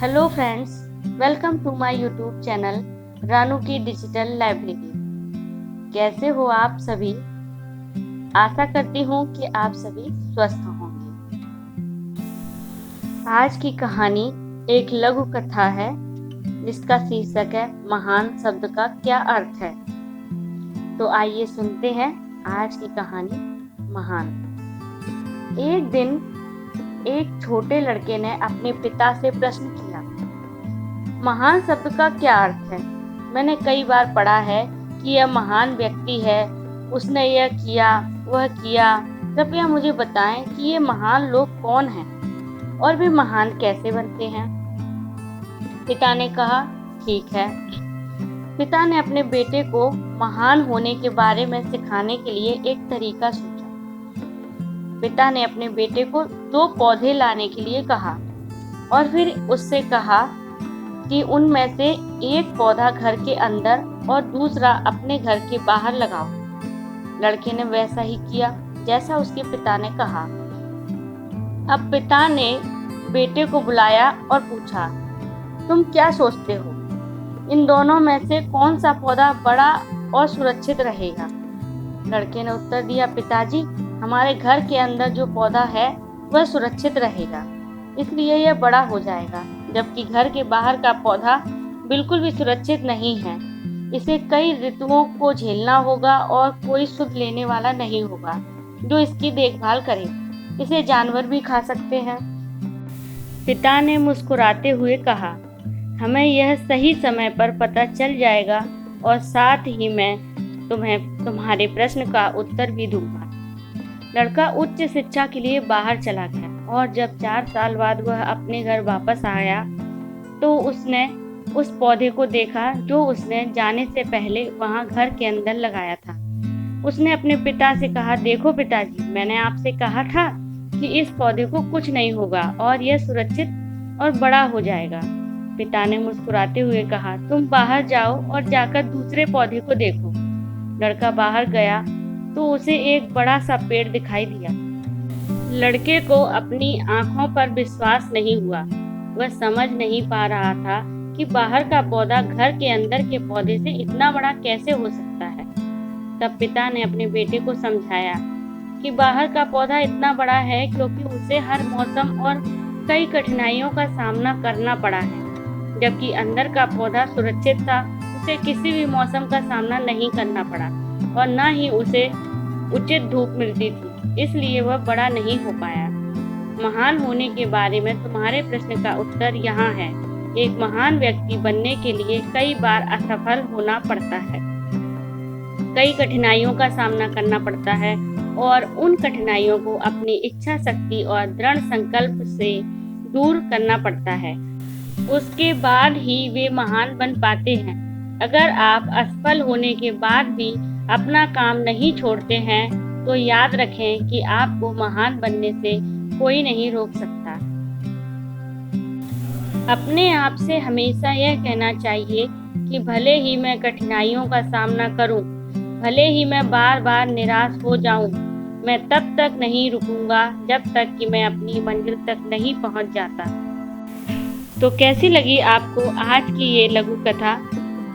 Hello friends, welcome to my YouTube channel Ranu की digital library. कैसे हो आप सभी? आशा करती हूँ कि आप सभी स्वस्थ होंगे। आज की कहानी एक लघु कथा है जिसका शीर्षक है महान शब्द का क्या अर्थ है। तो आइए सुनते हैं आज की कहानी महान। एक दिन एक छोटे लड़के ने अपने पिता से प्रश्न किया, महान शब्द का क्या अर्थ है? मैंने कई बार पढ़ा है कि यह महान व्यक्ति है, उसने यह किया वह किया। कृपया मुझे बताएं कि ये महान लोग कौन हैं और वे महान कैसे बनते हैं। पिता ने कहा, ठीक है। पिता ने अपने बेटे को महान होने के बारे में सिखाने के लिए एक तरीका सोचा। पिता ने अपने बेटे को 2 पौधे लाने के लिए कहा और फिर उससे कहा कि उनमें से एक पौधा घर के अंदर और दूसरा अपने घर के बाहर लगाओ। लड़के ने वैसा ही किया जैसा उसके पिता ने कहा। अब पिता ने बेटे को बुलाया और पूछा, तुम क्या सोचते हो, इन दोनों में से कौन सा पौधा बड़ा और सुरक्षित रहेगा? लड़के ने उत्तर दिया, पिताजी, हमारे घर के अंदर जो पौधा है वह सुरक्षित रहेगा, इसलिए यह बड़ा हो जाएगा, जबकि घर के बाहर का पौधा बिल्कुल भी सुरक्षित नहीं है। इसे कई ऋतुओं को झेलना होगा और कोई सुध लेने वाला नहीं होगा जो इसकी देखभाल करे। इसे जानवर भी खा सकते हैं। पिता ने मुस्कुराते हुए कहा, हमें यह सही समय पर पता चल जाएगा और साथ ही मैं तुम्हें तुम्हारे प्रश्न का उत्तर भी दूंगा। लड़का उच्च शिक्षा के लिए बाहर चला गया और जब 4 साल बाद वह अपने घर वापस आया तो उसने उस पौधे को देखा जो उसने जाने से पहले वहां घर के अंदर लगाया था। उसने अपने पिता से कहा, देखो पिताजी, मैंने आपसे कहा था कि इस पौधे को कुछ नहीं होगा और यह सुरक्षित और बड़ा हो जाएगा। पिता ने मुस्कुराते हुए कहा, तुम बाहर जाओ और जाकर दूसरे पौधे को देखो। लड़का बाहर गया तो उसे एक बड़ा सा पेड़ दिखाई दिया। लड़के को अपनी आंखों पर विश्वास नहीं हुआ। वह समझ नहीं पा रहा था कि बाहर का पौधा घर के अंदर के पौधे से इतना बड़ा कैसे हो सकता है। तब पिता ने अपने बेटे को समझाया कि बाहर का पौधा इतना बड़ा है क्योंकि उसे हर मौसम और कई कठिनाइयों का सामना करना पड़ा है, जबकि अंदर का पौधा सुरक्षित था, उसे किसी भी मौसम का सामना नहीं करना पड़ा और न ही उसे उचित धूप मिलती थी, इसलिए वह बड़ा नहीं हो पाया। महान होने के बारे में तुम्हारे प्रश्न का उत्तर यहाँ है। एक महान व्यक्ति बनने के लिए कई बार असफल होना पड़ता है, कई कठिनाइयों का सामना करना पड़ता है और उन कठिनाइयों को अपनी इच्छा शक्ति और दृढ़ संकल्प से दूर करना पड़ता है। उसके बाद ही वे महान बन पाते हैं। अगर आप असफल होने के बाद भी अपना काम नहीं छोड़ते हैं तो याद रखें कि आपको महान बनने से कोई नहीं रोक सकता। अपने आप से हमेशा यह कहना चाहिए कि भले ही मैं कठिनाइयों का सामना करूं, भले ही मैं बार बार निराश हो जाऊं, मैं तब तक नहीं रुकूंगा जब तक कि मैं अपनी मंजिल तक नहीं पहुंच जाता। तो कैसी लगी आपको आज की ये लघु कथा?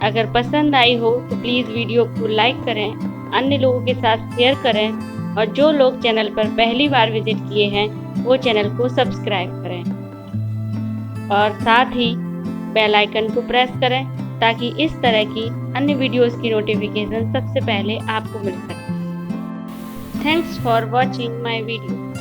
अगर पसंद आई हो तो प्लीज़ वीडियो को लाइक करें, अन्य लोगों के साथ शेयर करें और जो लोग चैनल पर पहली बार विजिट किए हैं वो चैनल को सब्सक्राइब करें और साथ ही बेल आइकन को प्रेस करें ताकि इस तरह की अन्य वीडियोस की नोटिफिकेशन सबसे पहले आपको मिल सके। Thanks for watching my video.